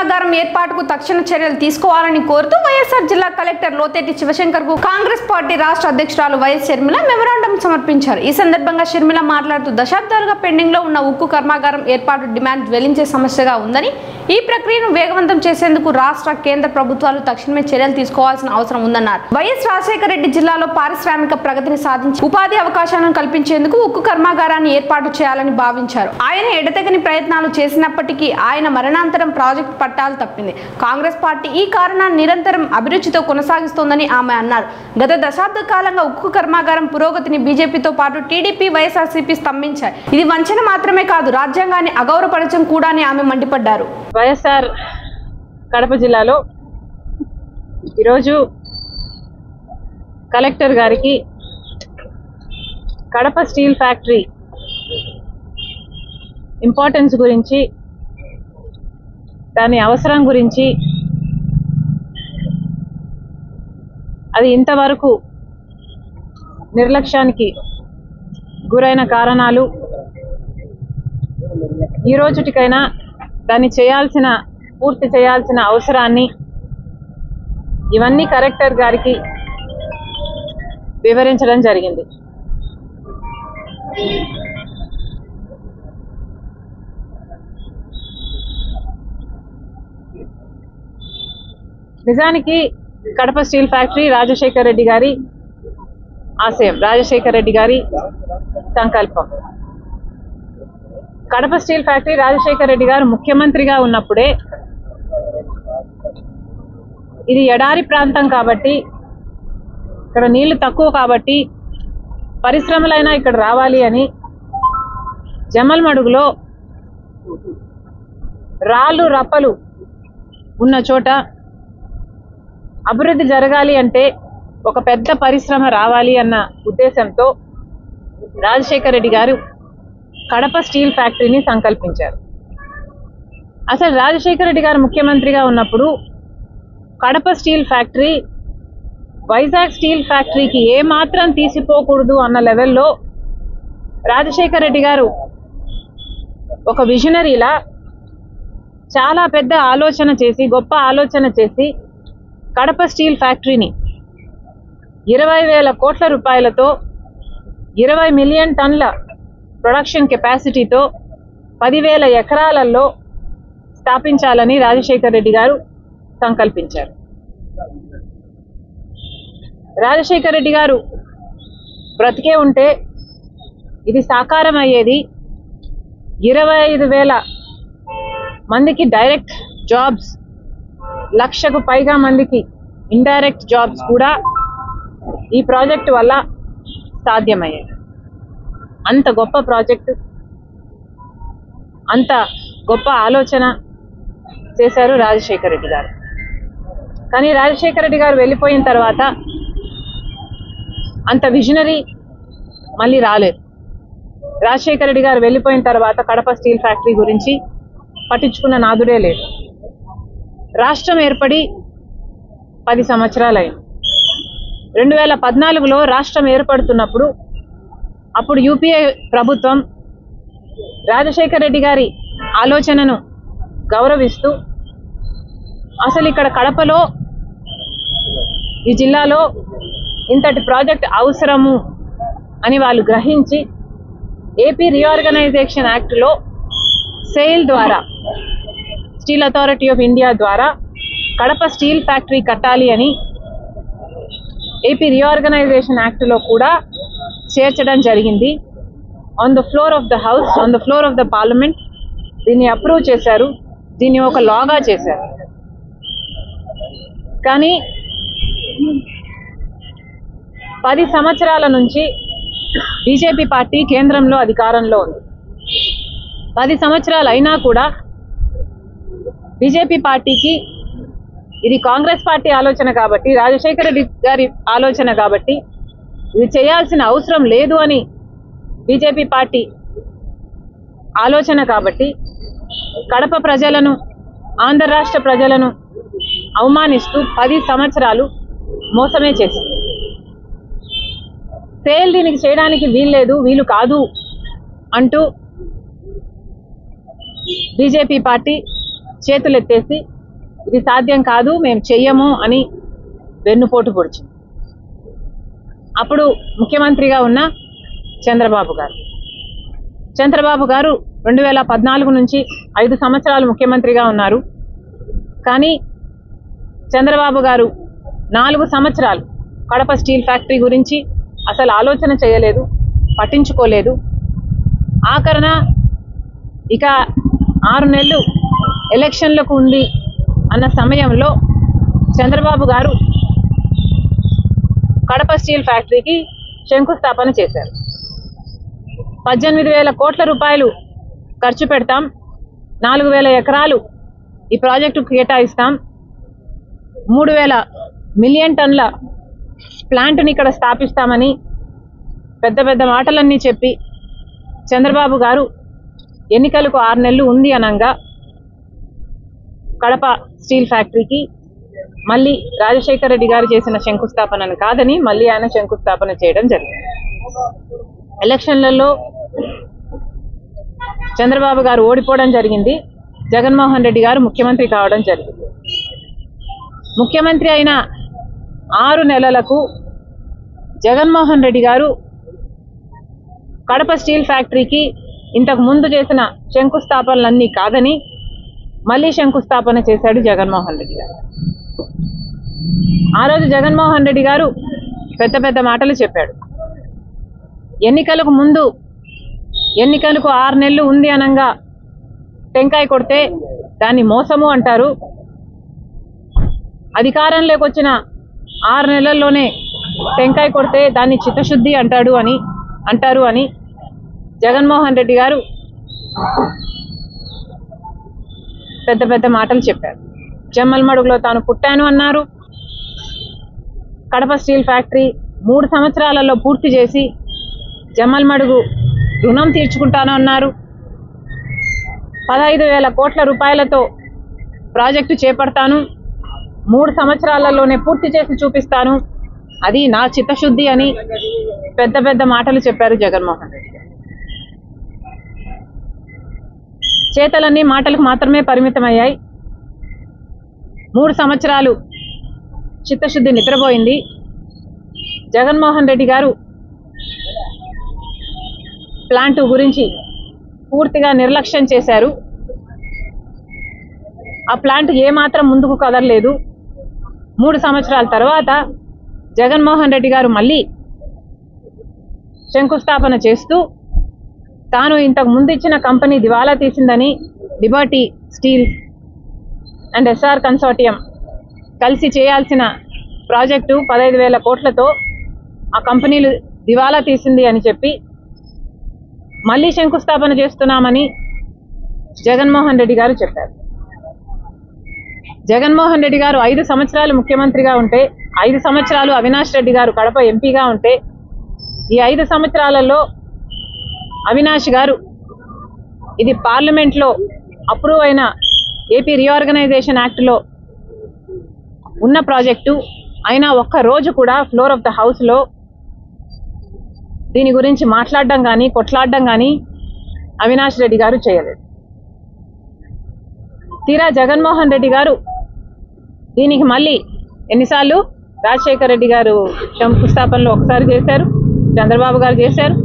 కర్మాగారం ఏర్పాటుకు తక్షణ చర్యలు తీసుకోవాలని కోరుతూ వైఎస్ఆర్ జిల్లా కలెక్టర్ లోతేటి శివశంకర్ కు కాంగ్రెస్ పార్టీ రాష్ట్ర అధ్యక్షురాలు వైఎస్ షర్మిల మెమరాండం సమర్పించారు. ఈ సందర్భంగా షర్మిల మాట్లాడుతూ దశాబ్దాలుగా పెండింగ్ లో ఉన్న ఉక్కు కర్మాగారం ఏర్పాటు డిమాండ్ జ్వలించే సమస్యగా ఉందని, ఈ ప్రక్రియను వేగవంతం చేసేందుకు రాష్ట్ర కేంద్ర ప్రభుత్వాలు తక్షణమే చర్యలు తీసుకోవాల్సిన అవసరం ఉందన్నారు. వైఎస్ రాజశేఖర రెడ్డి జిల్లాలో పారిశ్రామిక ప్రగతిని సాధించి ఉపాధి అవకాశాలను కల్పించేందుకు ఉక్కు కర్మాగారాన్ని ఏర్పాటు చేయాలని భావించారు. ఆయన ఎడతెగని ప్రయత్నాలు చేసినప్పటికీ ఆయన మరణాంతరం ప్రాజెక్టు పట్టాలు తప్పింది. కాంగ్రెస్ పార్టీ ఈ కారణాన్ని నిరంతరం అభిరుచితో కొనసాగిస్తోందని ఆమె అన్నారు. గత దశాబ్ద కాలంగా ఉక్కు కర్మాగారం పురోగతిని బీజేపీతో పాటు టీడీపీ, వైఎస్ఆర్సీపీ స్తంభించాయి. ఇది వంచన మాత్రమే కాదు, రాజ్యాంగాన్ని అగౌరవపరచడం కూడా అని ఆమె మండిపడ్డారు. వైఎస్ఆర్ కడప జిల్లాలో ఈరోజు కలెక్టర్ గారికి కడప స్టీల్ ఫ్యాక్టరీ ఇంపార్టెన్స్ గురించి, దాని అవసరం గురించి, అది ఇంతవరకు నిర్లక్ష్యానికి గురైన కారణాలు, ఈ రోజుటికైనా దాన్ని పూర్తి చేయాల్సిన అవసరాన్ని, ఇవన్నీ కలెక్టర్ గారికి వివరించడం జరిగింది. నిజానికి కడప స్టీల్ ఫ్యాక్టరీ రాజశేఖర రెడ్డి గారి ఆశయం, రాజశేఖర రెడ్డి గారి సంకల్పం. కడప స్టీల్ ఫ్యాక్టరీ రాజశేఖర రెడ్డి గారు ముఖ్యమంత్రిగా ఉన్నప్పుడే, ఇది ఎడారి ప్రాంతం కాబట్టి, ఇక్కడ నీళ్లు తక్కువ కాబట్టి పరిశ్రమలైనా ఇక్కడ రావాలి అని జమ్మలమడుగులో రాళ్ళు రప్పలు ఉన్న చోట అభివృద్ధి జరగాలి అంటే ఒక పెద్ద పరిశ్రమ రావాలి అన్న ఉద్దేశంతో రాజశేఖర రెడ్డి గారు కడప స్టీల్ ఫ్యాక్టరీని సంకల్పించారు. అసలు రాజశేఖర రెడ్డి గారు ముఖ్యమంత్రిగా ఉన్నప్పుడు Kadapa steel factory Vizag steel ఫ్యాక్టరీకి ఏమాత్రం తీసిపోకూడదు అన్న లెవెల్లో రాజశేఖర రెడ్డి గారు ఒక విజనరీలా చాలా పెద్ద ఆలోచన చేసి, గొప్ప ఆలోచన చేసి కడప స్టీల్ ఫ్యాక్టరీని 20,000 కోట్ల రూపాయలతో 20 మిలియన్ టన్ల ప్రొడక్షన్ కెపాసిటీతో 10,000 ఎకరాలలో స్థాపించాలని రాజశేఖర రెడ్డి గారు సంకల్పించారు. రాజశేఖర రెడ్డి గారు బ్రతికే ఉంటే ఇది సాకారం అయ్యేది. 25,000 మందికి డైరెక్ట్ జాబ్స్, 1,00,000కు పైగా మందికి ఇండైరెక్ట్ జాబ్స్ కూడా ఈ ప్రాజెక్టు వల్ల సాధ్యమయ్యాయి. అంత గొప్ప ప్రాజెక్టు, అంత గొప్ప ఆలోచన చేశారు రాజశేఖర రెడ్డి గారు. కానీ రాజశేఖర రెడ్డి గారు వెళ్ళిపోయిన తర్వాత అంత విజనరీ మళ్ళీ రాలేదు. రాజశేఖర రెడ్డి గారు వెళ్ళిపోయిన తర్వాత కడప స్టీల్ ఫ్యాక్టరీ గురించి పట్టించుకున్న నాదుడే లేదు. రాష్ట్రం ఏర్పడి 10 సంవత్సరాలైంది. 2014లో రాష్ట్రం ఏర్పడుతున్నప్పుడు అప్పుడు యూపీఏ ప్రభుత్వం రాజశేఖర రెడ్డి గారి ఆలోచనను గౌరవిస్తూ అసలు ఇక్కడ కడపలో, ఈ జిల్లాలో ఇంతటి ప్రాజెక్ట్ అవసరము అని వాళ్ళు గ్రహించి ఏపీ రీఆర్గనైజేషన్ యాక్ట్లో సేల్ ద్వారా, స్టీల్ అథారిటీ ఆఫ్ ఇండియా ద్వారా కడప స్టీల్ ఫ్యాక్టరీ కట్టాలి అని ఏపీ రీఆర్గనైజేషన్ యాక్ట్లో కూడా చేర్చడం జరిగింది. On the floor of the house, on the floor of the parliament దీన్ని అప్రూవ్ చేశారు. దీన్ని ఒక లాగా చేశారు. కానీ 10 సంవత్సరాల నుంచి బీజేపీ పార్టీ కేంద్రంలో అధికారంలో ఉంది. 10 సంవత్సరాలు అయినా కూడా బీజేపీ పార్టీకి ఇది కాంగ్రెస్ పార్టీ ఆలోచన కాబట్టి, రాజశేఖర రెడ్డి గారి ఆలోచన కాబట్టి, ఇది చేయాల్సిన అవసరం లేదు అని బీజేపీ పార్టీ ఆలోచన కాబట్టి కడప ప్రజలను, ఆంధ్ర రాష్ట్ర ప్రజలను అవమానిస్తూ 10 సంవత్సరాలు మోసమే చేసింది. సేల్ దీనికి చేయడానికి వీలు కాదు అంటూ బీజేపీ పార్టీ చేతులెత్తేసి ఇది సాధ్యం కాదు, మేము చెయ్యము అని వెన్నుపోటు పొడిచింది. అప్పుడు ముఖ్యమంత్రిగా ఉన్న చంద్రబాబు గారు 2014 నుంచి 5 సంవత్సరాలు ముఖ్యమంత్రిగా ఉన్నారు. కానీ చంద్రబాబు గారు 4 సంవత్సరాలు కడప స్టీల్ ఫ్యాక్టరీ గురించి అసలు ఆలోచన చేయలేదు, పట్టించుకోలేదు. ఆఖరణ ఇక 6 నెలలు ఎలక్షన్లకు ఉంది అన్న సమయంలో చంద్రబాబు గారు కడప స్టీల్ ఫ్యాక్టరీకి శంకుస్థాపన చేశారు. 18,000 కోట్ల రూపాయలు ఖర్చు పెడతాం, 4,000 ఎకరాలు ఈ ప్రాజెక్టుకు కేటాయిస్తాం, 3,000 మిలియన్ టన్నుల ప్లాంట్ని ఇక్కడ స్థాపిస్తామని పెద్ద పెద్ద మాటలన్నీ చెప్పి చంద్రబాబు గారు ఎన్నికలకు 6 నెలలు ఉంది అనగా కడప స్టీల్ ఫ్యాక్టరీకి మళ్ళీ రాజశేఖర రెడ్డి గారు చేసిన శంకుస్థాపనను కాదని మళ్ళీ ఆయన శంకుస్థాపన చేయడం జరిగింది. ఎలక్షన్లలో చంద్రబాబు గారు ఓడిపోవడం జరిగింది, జగన్మోహన్ రెడ్డి గారు ముఖ్యమంత్రి కావడం జరిగింది. ముఖ్యమంత్రి అయిన 6 నెలలకు జగన్మోహన్ రెడ్డి గారు కడప స్టీల్ ఫ్యాక్టరీకి ఇంతకు ముందు చేసిన శంకుస్థాపనలన్నీ కాదని మళ్ళీ శంకుస్థాపన చేశాడు జగన్మోహన్ రెడ్డి గారు. ఆ రోజు జగన్మోహన్ రెడ్డి గారు పెద్ద పెద్ద మాటలు చెప్పాడు. ఎన్నికలకు ముందు, ఎన్నికలకు 6 నెలలు ఉంది అనగా టెంకాయ కొడితే దాన్ని మోసము అంటారు, అధికారంలోకి వచ్చిన 6 నెలల్లోనే టెంకాయ కొడితే దాన్ని చిత్తశుద్ధి అంటారు అని జగన్మోహన్ రెడ్డి గారు పెద్ద పెద్ద మాటలు చెప్పారు. జమ్మలమడుగులో తాను పుట్టాను అన్నారు. కడప స్టీల్ ఫ్యాక్టరీ 3 సంవత్సరాలలో పూర్తి చేసి జమ్మలమడుగు రుణం తీర్చుకుంటాను అన్నారు. 15,000 కోట్ల రూపాయలతో ప్రాజెక్టు చేపడతాను, 3 సంవత్సరాలలోనే పూర్తి చేసి చూపిస్తాను, అది నా చిత్తశుద్ధి అని పెద్ద పెద్ద మాటలు చెప్పారు జగన్మోహన్ రెడ్డి గారు. చేతలన్నీ మాటలకు మాత్రమే పరిమితమయ్యాయి. 3 సంవత్సరాలు చిత్తశుద్ధి నిద్రపోయింది. జగన్మోహన్ రెడ్డి గారు ప్లాంట్ గురించి పూర్తిగా నిర్లక్ష్యం చేశారు. ఆ ప్లాంట్ ఏమాత్రం ముందుకు కదలలేదు. 3 సంవత్సరాల తర్వాత జగన్మోహన్ రెడ్డి గారు మళ్ళీ శంకుస్థాపన చేస్తూ తాను ఇంతకు ముందు ఇచ్చిన కంపెనీ దివాలా తీసిందని Liberty steel and SR consortium కలిసి చేయాల్సిన ప్రాజెక్టు 15,000 కోట్లతో ఆ కంపెనీలు దివాలా తీసింది అని చెప్పి మళ్ళీ శంకుస్థాపన చేస్తున్నామని జగన్మోహన్ రెడ్డి గారు చెప్పారు. జగన్మోహన్ రెడ్డి గారు 5 సంవత్సరాలు ముఖ్యమంత్రిగా ఉంటే, 5 సంవత్సరాలు అవినాష్ రెడ్డి గారు కడప ఎంపీగా ఉంటే, ఈ 5 సంవత్సరాలలో అవినాష్ గారు ఇది పార్లమెంట్లో అప్రూవ్ అయిన ఏపీ రీఆర్గనైజేషన్ యాక్ట్లో ఉన్న ప్రాజెక్టు అయినా ఒక్క రోజు కూడా ఫ్లోర్ ఆఫ్ ద హౌస్లో దీని గురించి మాట్లాడడం కానీ కొట్లాడడం కానీ అవినాష్ రెడ్డి గారు చేయలేదు. తీరా జగన్మోహన్ రెడ్డి గారు దీనికి మళ్ళీ ఎన్నిసార్లు రాజశేఖర రెడ్డి గారు శంకుస్థాపనలో ఒకసారి చేశారు, చంద్రబాబు గారు చేశారు,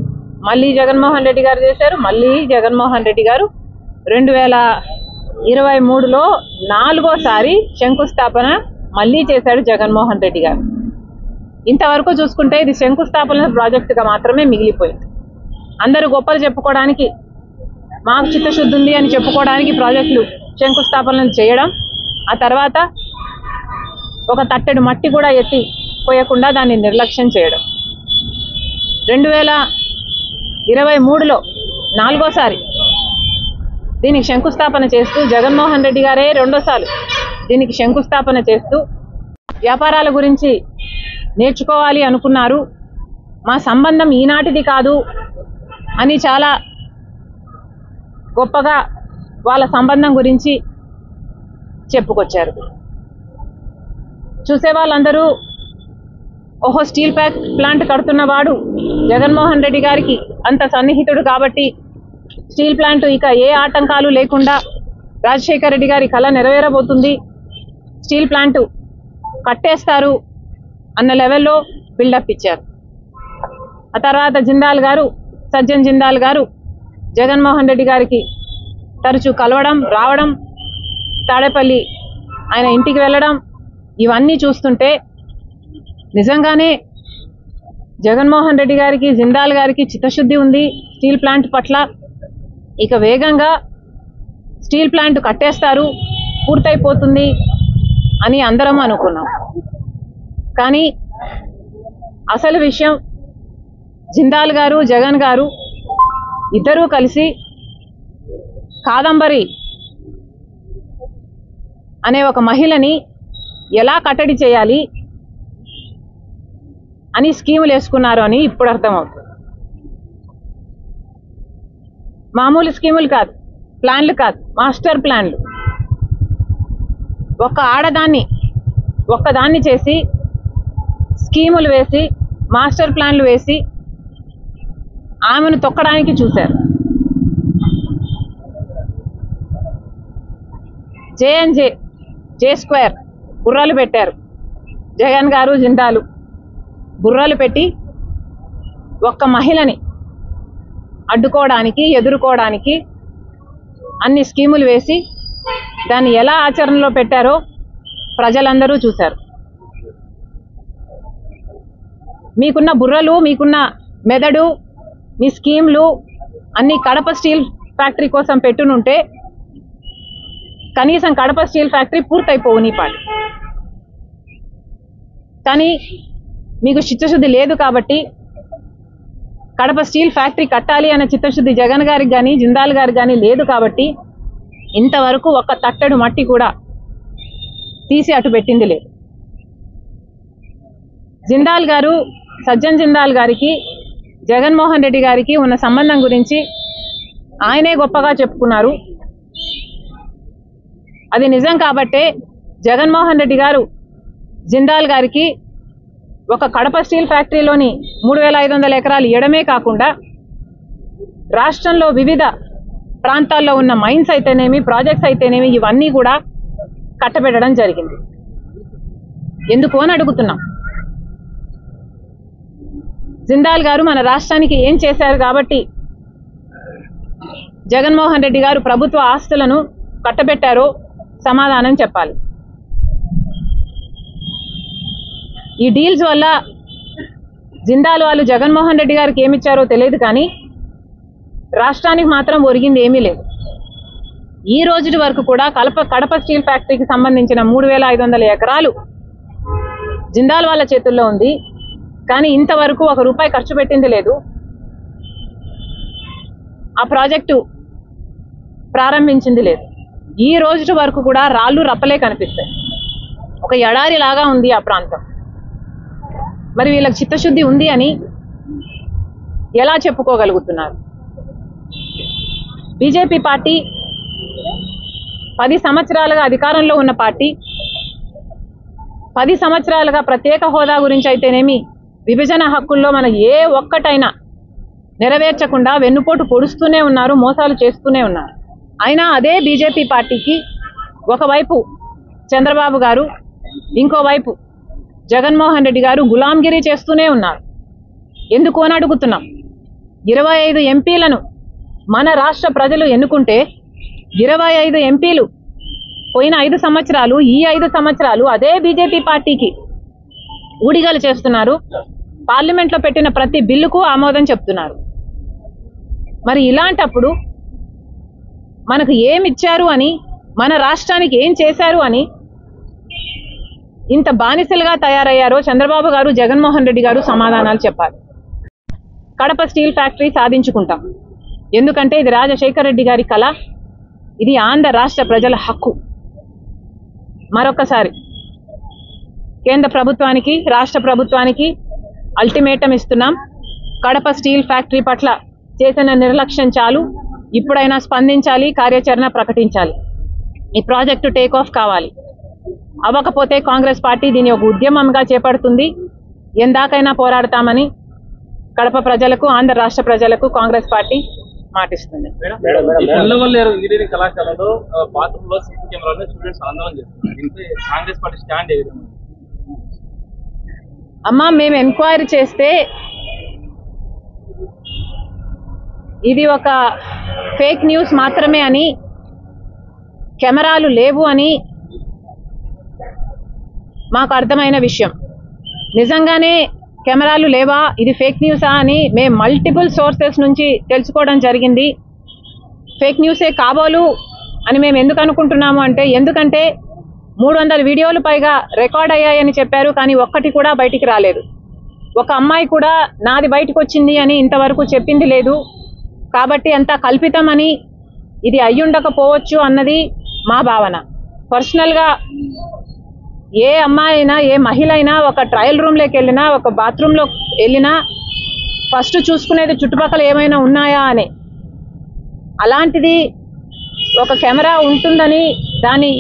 మళ్ళీ జగన్మోహన్ రెడ్డి గారు చేశారు, మళ్ళీ జగన్మోహన్ రెడ్డి గారు 2023లో 4వసారి శంకుస్థాపన మళ్ళీ చేశాడు జగన్మోహన్ రెడ్డి గారు. ఇంతవరకు చూసుకుంటే ఇది శంకుస్థాపన ప్రాజెక్టుగా మాత్రమే మిగిలిపోయింది. అందరూ గొప్పలు చెప్పుకోవడానికి, మాకు చిత్తశుద్ధి ఉంది అని చెప్పుకోవడానికి ప్రాజెక్టులు శంకుస్థాపనలు చేయడం, ఆ తర్వాత ఒక తట్టెడు మట్టి కూడా ఎత్తి పోయకుండా దాన్ని నిర్లక్ష్యం చేయడం. 2023లో 4వసారి దీనికి శంకుస్థాపన చేస్తూ జగన్మోహన్ రెడ్డి గారే 2వసారి దీనికి శంకుస్థాపన చేస్తూ వ్యాపారాల గురించి నేర్చుకోవాలి అనుకున్నారు. మా సంబంధం ఈనాటిది కాదు అని చాలా గొప్పగా వాళ్ళ సంబంధం గురించి చెప్పుకొచ్చారు. చూసే వాళ్ళందరూ ఓహో స్టీల్ ప్లాంట్ కడుతున్నవాడు జగన్మోహన్ రెడ్డి గారికి అంత సన్నిహితుడు కాబట్టి స్టీల్ ప్లాంట్ ఇక ఏ ఆటంకాలు లేకుండా రాజశేఖర రెడ్డి గారి కళ నెరవేరబోతుంది, స్టీల్ ప్లాంట్ కట్టేస్తారు అన్న లెవెల్లో బిల్డప్ ఇచ్చారు. ఆ తర్వాత జిందాల్ గారు, సజ్జన్ జిందాల్ గారు జగన్మోహన్ రెడ్డి గారికి తరచూ కలవడం, రావడం, తాడేపల్లి ఆయన ఇంటికి వెళ్ళడం, ఇవన్నీ చూస్తుంటే నిజంగానే జగన్మోహన్ రెడ్డి గారికి, జిందాల్ గారికి చిత్తశుద్ధి ఉంది స్టీల్ ప్లాంట్ పట్ల. ఇక వేగంగా స్టీల్ ప్లాంట్ కట్టేస్తారు, పూర్తయిపోతుంది అని అందరం అనుకున్నాం. కానీ అసలు విషయం జిందాల్ గారు, జగన్ గారు ఇద్దరూ కలిసి కాదంబరి అనే ఒక మహిళని ఎలా కట్టడి చేయాలి అని స్కీములు వేసుకున్నారు అని ఇప్పుడు అర్థమవుతుంది. మామూలు స్కీములు కాదు, ప్లాన్లు కాదు, మాస్టర్ ప్లాన్లు. ఒక ఆడదాన్ని ఒక్కదాన్ని చేసి స్కీములు వేసి మాస్టర్ ప్లాన్లు వేసి ఆమెను తొక్కడానికి చూశారు. జే స్క్వేర్ బుర్రలు పెట్టారు జగన్ గారు, జిందాలు బుర్రలు పెట్టి ఒక్క మహిళని అడ్డుకోవడానికి, ఎదుర్కోవడానికి అన్ని స్కీములు వేసి దాన్ని ఎలా ఆచరణలో పెట్టారో ప్రజలందరూ చూశారు. మీకున్న బుర్రలు, మీకున్న మెదడు, మీ స్కీమ్లు అన్ని కడప స్టీల్ ఫ్యాక్టరీ కోసం పెట్టునుంటే కనీసం కడప స్టీల్ ఫ్యాక్టరీ పూర్తయిపోవు నీ పాటు. కానీ మీకు చిత్తశుద్ధి లేదు కాబట్టి, కడప స్టీల్ ఫ్యాక్టరీ కట్టాలి అనే చిత్తశుద్ధి జగన్ గారికి కానీ, జిందాల్ గారికి కానీ లేదు కాబట్టి ఇంతవరకు ఒక్క తట్టెడు మట్టి కూడా తీసి అటు పెట్టింది లేదు. జిందాల్ గారు, సజ్జన్ జిందాల్ గారికి, జగన్మోహన్ రెడ్డి గారికి ఉన్న సంబంధం గురించి ఆయనే గొప్పగా చెప్పుకున్నారు. అది నిజం కాబట్టే జగన్మోహన్ రెడ్డి గారు జిందాల్ గారికి ఒక కడప స్టీల్ ఫ్యాక్టరీలోని 3500 ఎకరాలు ఇవ్వడమే కాకుండా రాష్ట్రంలో వివిధ ప్రాంతాల్లో ఉన్న మైన్స్ అయితేనేమి, ప్రాజెక్ట్స్ అయితేనేమి ఇవన్నీ కూడా కట్టబెట్టడం జరిగింది. ఎందుకు అని అడుగుతున్నాం. జిందాల్ గారు మన రాష్ట్రానికి ఏం చేశారు కాబట్టి జగన్మోహన్ రెడ్డి గారు ప్రభుత్వ ఆస్తులను కట్టబెట్టారో సమాధానం చెప్పాలి. ఈ డీల్స్ వల్ల జిందాల్ వాళ్ళు జగన్మోహన్ రెడ్డి గారికి ఏమిచ్చారో తెలియదు, కానీ రాష్ట్రానికి మాత్రం ఒరిగింది ఏమీ లేదు. ఈ రోజు వరకు కూడా కడప స్టీల్ ఫ్యాక్టరీకి సంబంధించిన 3500 ఎకరాలు జిందాల్ వాళ్ళ చేతుల్లో ఉంది. కానీ ఇంతవరకు ₹1 ఖర్చు పెట్టింది లేదు. ఆ ప్రాజెక్టు ప్రారంభించింది లేదు. ఈ రోజు వరకు కూడా రాళ్ళు రప్పలే కనిపిస్తాయి. ఒక ఎడారి లాగా ఉంది ఆ ప్రాంతం. మరి వీళ్ళకి చిత్తశుద్ధి ఉంది అని ఎలా చెప్పుకోగలుగుతున్నారు? బీజేపీ పార్టీ 10 సంవత్సరాలుగా అధికారంలో ఉన్న పార్టీ, 10 సంవత్సరాలుగా ప్రత్యేక హోదా గురించి అయితేనేమి, విభజన హక్కుల్లో మన ఏ ఒక్కటైనా నెరవేర్చకుండా వెన్నుపోటు పొడుస్తూనే ఉన్నారు, మోసాలు చేస్తూనే ఉన్నారు. అయినా అదే బీజేపీ పార్టీకి ఒకవైపు చంద్రబాబు గారు, ఇంకోవైపు జగన్మోహన్ రెడ్డి గారు గులాంగిరి చేస్తూనే ఉన్నారు. ఎందుకు అని అడుగుతున్నాం. 25 ఎంపీలను మన రాష్ట్ర ప్రజలు ఎన్నుకుంటే 25 ఎంపీలు పోయిన 5 సంవత్సరాలు, ఈ 5 సంవత్సరాలు అదే బీజేపీ పార్టీకి ఊడిగలు చేస్తున్నారు. పార్లమెంట్లో పెట్టిన ప్రతి బిల్లుకు ఆమోదం చెప్తున్నారు. మరి ఇలాంటప్పుడు మనకు ఏమిచ్చారు అని, మన రాష్ట్రానికి ఏం చేశారు అని ఇంత బానిసలుగా తయారయ్యారో చంద్రబాబు గారు, జగన్మోహన్ రెడ్డి గారు సమాధానాలు చెప్పాలి. కడప స్టీల్ ఫ్యాక్టరీ సాధించుకుంటాం. ఎందుకంటే ఇది రాజశేఖర్ రెడ్డి గారి కళ, ఇది ఆంధ్ర రాష్ట్ర ప్రజల హక్కు. మరొకసారి కేంద్ర ప్రభుత్వానికి, రాష్ట్ర ప్రభుత్వానికి అల్టిమేటం ఇస్తున్నాం. కడప స్టీల్ ఫ్యాక్టరీ పట్ల చేసిన నిర్లక్ష్యం చాలు. ఇప్పుడైనా స్పందించాలి, కార్యాచరణ ప్రకటించాలి. ఈ ప్రాజెక్టు టేక్ ఆఫ్ కావాలి. అవ్వకపోతే కాంగ్రెస్ పార్టీ దీన్ని ఒక ఉద్యమంగా చేపడుతుంది. ఎందాకైనా పోరాడతామని కడప ప్రజలకు, ఆంధ్ర రాష్ట్ర ప్రజలకు కాంగ్రెస్ పార్టీ మాటిస్తుంది. ఇంజనీరింగ్ కళాశాలలో బాత్రూమ్ లో సీసీ కెమెరాలో స్టూడెంట్స్ ఆందోళన చేస్తున్నారు. దీంతో కాంగ్రెస్ పార్టీ స్టాండ్ ఏ విధంగా? అమ్మా, మేము ఎంక్వైరీ చేస్తే ఇది ఒక ఫేక్ న్యూస్ మాత్రమే అని, కెమెరాలు లేవు అని మాకు అర్థమైన విషయం. నిజంగానే కెమెరాలు లేవా, ఇది ఫేక్ న్యూసా అని మేము మల్టిపుల్ సోర్సెస్ నుంచి తెలుసుకోవడం జరిగింది. ఫేక్ న్యూసే కాబోలు అని మేము ఎందుకు అనుకుంటున్నాము అంటే, ఎందుకంటే 300 వీడియోలు పైగా రికార్డ్ అయ్యాయని చెప్పారు, కానీ ఒక్కటి కూడా బయటికి రాలేదు. ఒక అమ్మాయి కూడా నాది బయటకు వచ్చింది అని ఇంతవరకు చెప్పింది లేదు. కాబట్టి అంతా కల్పితమని, ఇది అయ్యుండకపోవచ్చు అన్నది మా భావన. పర్సనల్గా ఏ అమ్మాయి అయినా, ఏ మహిళ అయినా ఒక ట్రయల్ రూమ్లోకి వెళ్ళినా, ఒక బాత్రూంలో వెళ్ళినా ఫస్ట్ చూసుకునేది చుట్టుపక్కల ఏమైనా ఉన్నాయా అని. అలాంటిది ఒక కెమెరా ఉంటుందని, దాన్ని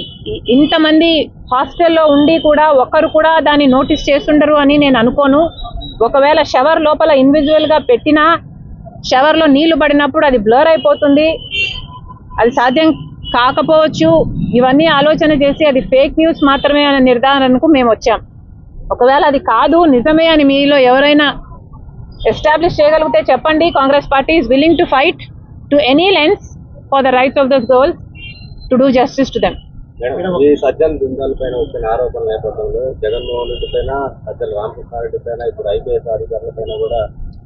ఇంతమంది హాస్టల్లో ఉండి కూడా ఒక్కరు కూడా దాన్ని నోటీస్ చేస్తుండరు అని నేను అనుకోను. ఒకవేళ షవర్ లోపల ఇండివిజువల్గా పెట్టినా షవర్లో నీళ్లు పడినప్పుడు అది బ్లర్ అయిపోతుంది, అది సాధ్యం కాకపోవచ్చు. ఇవన్నీ ఆలోచన చేసి అది ఫేక్ న్యూస్ మాత్రమే అనే నిర్ధారణకు మేము వచ్చాం. ఒకవేళ అది కాదు, నిజమే అని మీలో ఎవరైనా ఎస్టాబ్లిష్ చేయగలిగితే చెప్పండి. Congress party is willing to fight to any lens for the rights of the girls to do justice to them. ఈ సజ్జల బృందాల పైన వచ్చిన ఆరోపణల నేపథ్యంలో జగన్మోహన్ రెడ్డి పైన, సజ్జల రామకృష్ణారెడ్డి పైన, ఇప్పుడు ఐపీఎస్ అధికారుల పైన కూడా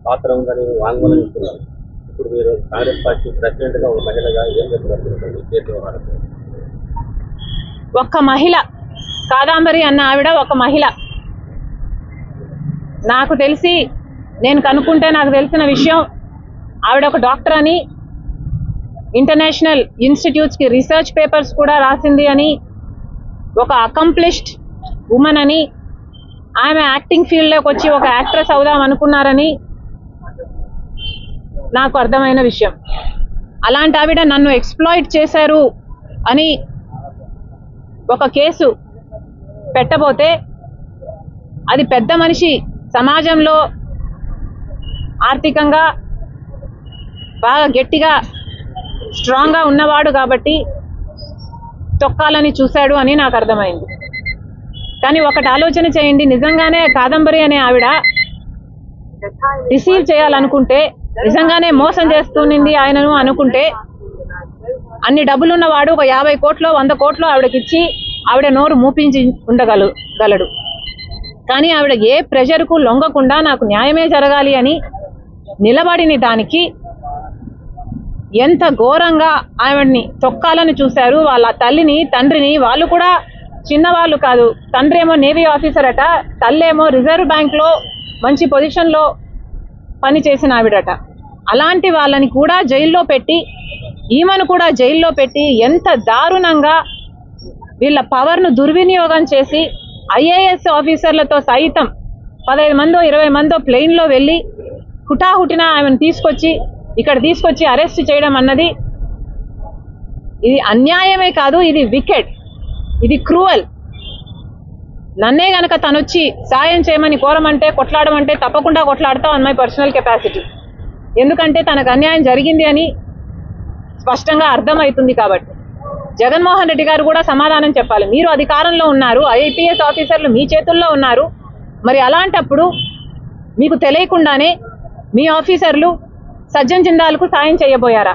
పాత్ర ఉందని వాంగ్మూలం ఇస్తున్నారు. ఇప్పుడు మీరు కాంగ్రెస్ పార్టీ ప్రెసిడెంట్ గా ఒక మహిళగా ఏం చెప్తున్నారు? ఒక్క మహిళ, కాదాంబరి అన్న ఆవిడ ఒక మహిళ. నాకు తెలిసి, నేను కనుక్కుంటే నాకు తెలిసిన విషయం, ఆవిడ ఒక డాక్టర్ అని, ఇంటర్నేషనల్ ఇన్స్టిట్యూట్స్కి రీసెర్చ్ పేపర్స్ కూడా రాసింది అని, ఒక అకంప్లిష్డ్ ఉమెన్ అని, ఆమె యాక్టింగ్ ఫీల్డ్లోకి వచ్చి ఒక యాక్ట్రెస్ అవుదాం అనుకున్నారని నాకు అర్థమైన విషయం. అలాంటి ఆవిడ నన్ను ఎక్స్ప్లాయిట్ చేశారు అని ఒక కేసు పెట్టబోతే, అది పెద్ద మనిషి, సమాజంలో ఆర్థికంగా బాగా గట్టిగా స్ట్రాంగ్గా ఉన్నవాడు కాబట్టి తొక్కాలని చూశాడు అని నాకు అర్థమైంది. కానీ ఒకటి ఆలోచన చేయండి, నిజంగానే కాదంబరి అనే ఆవిడ రిసీవ్ చేయాలనుకుంటే, నిజంగానే మోసం చేస్తునింది ఆయనను అనుకుంటే, అన్ని డబ్బులున్నవాడు ఒక 50 కోట్లు 100 కోట్లు ఆవిడకిచ్చి ఆవిడ నోరు మూపించి ఉండగలడు. కానీ ఆవిడ ఏ ప్రెషర్కు లొంగకుండా నాకు న్యాయమే జరగాలి అని నిలబడిన దానికి ఎంత ఘోరంగా ఆవిడ్ని తొక్కాలని చూశారు. వాళ్ళ తల్లిని, తండ్రిని, వాళ్ళు కూడా చిన్నవాళ్ళు కాదు. తండ్రి ఏమో నేవీ ఆఫీసర్ అట, తల్లేమో రిజర్వ్ బ్యాంక్లో మంచి పొజిషన్లో పనిచేసిన ఆవిడట. అలాంటి వాళ్ళని కూడా జైల్లో పెట్టి, ఈమెను కూడా జైల్లో పెట్టి ఎంత దారుణంగా వీళ్ళ పవర్ను దుర్వినియోగం చేసి, ఐఏఎస్ ఆఫీసర్లతో సైతం 15 మందో 20 మందో ప్లెయిన్లో వెళ్ళి హుటాహుటిన ఆమెను ఇక్కడ తీసుకొచ్చి అరెస్ట్ చేయడం అన్నది, ఇది అన్యాయమే కాదు, ఇది వికెడ్, ఇది క్రూవల్. నన్నే గనక తనొచ్చి సాయం చేయమని కోరమంటే, కొట్లాడమంటే తప్పకుండా కొట్లాడతాం ఆన్ మై పర్సనల్ కెపాసిటీ. ఎందుకంటే తనకు అన్యాయం జరిగింది అని స్పష్టంగా అర్థమవుతుంది. కాబట్టి జగన్మోహన్ రెడ్డి గారు కూడా సమాధానం చెప్పాలి. మీరు అధికారంలో ఉన్నారు, ఐపీఎస్ ఆఫీసర్లు మీ చేతుల్లో ఉన్నారు. మరి అలాంటప్పుడు మీకు తెలియకుండానే మీ ఆఫీసర్లు సజ్జన్ జిందాల్కు సాయం చేయబోయారా?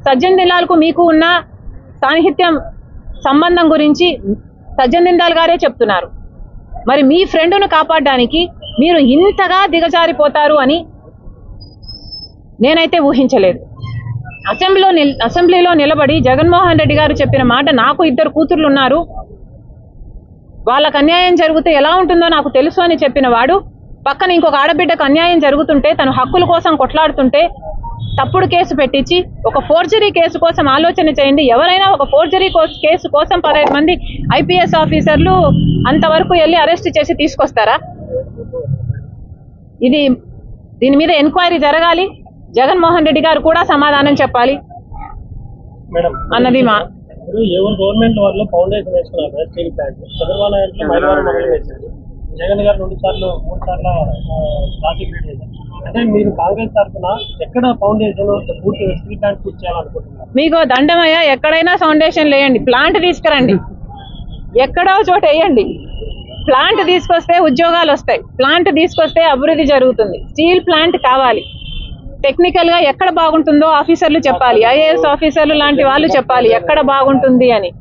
సజ్జన్ జిందాల్కు మీకు ఉన్న సాన్నిహిత్యం, సంబంధం గురించి సజ్జన్ జిందాల్ గారే చెప్తున్నారు. మరి మీ ఫ్రెండ్ను కాపాడడానికి మీరు ఇంతగా దిగజారిపోతారు అని నేనైతే ఊహించలేదు. అసెంబ్లీలో నిలబడి జగన్మోహన్ రెడ్డి గారు చెప్పిన మాట, నాకు 2 కూతుర్లు ఉన్నారు, వాళ్ళకు అన్యాయం జరిగితే ఎలా ఉంటుందో నాకు తెలుసు అని చెప్పిన వాడు, పక్కన ఇంకొక ఆడబిడ్డకు అన్యాయం జరుగుతుంటే, తన హక్కుల కోసం కొట్లాడుతుంటే తప్పుడు కేసు పెట్టించి, ఒక ఫోర్జరీ కేసు కోసం ఆలోచన చేయండి. ఎవరైనా ఒక ఫోర్జరీ కేసు కోసం 15 మంది ఐపీఎస్ ఆఫీసర్లు అంతవరకు వెళ్ళి అరెస్ట్ చేసి తీసుకొస్తారా? దీని మీద ఎంక్వైరీ జరగాలి. జగన్మోహన్ రెడ్డి గారు కూడా సమాధానం చెప్పాలి అన్నది మా గవర్నమెంట్ వాళ్ళు ఫౌండేషన్ వేసుకున్నారు స్టీల్ ప్లాంట్. చంద్రబాబు నాయుడు మైలవరం వేశారు. జగన్ గారు 2 సార్లు 3 సార్లు ప్రాసిక్యూట్ చేశారు. అంటే మీరు కాంగ్రెస్ తరఫున ఎక్కడ ఫౌండేషన్ పూర్తి స్టీల్ ప్లాంట్ పూర్తి చేయాలనుకుంటున్నారు? మీకు దండమయ్య, ఎక్కడైనా ఫౌండేషన్ వేయండి, ప్లాంట్ తీసుకురండి, ఎక్కడో చోట వేయండి. ప్లాంట్ తీసుకొస్తే ఉద్యోగాలు వస్తాయి, ప్లాంట్ తీసుకొస్తే అభివృద్ధి జరుగుతుంది. స్టీల్ ప్లాంట్ కావాలి. టెక్నికల్ గా ఎక్కడ బాగుంటుందో ఆఫీసర్లు చెప్పాలి, ఐఏఎస్ ఆఫీసర్లు లాంటి వాళ్ళు చెప్పాలి ఎక్కడ బాగుంటుంది అని.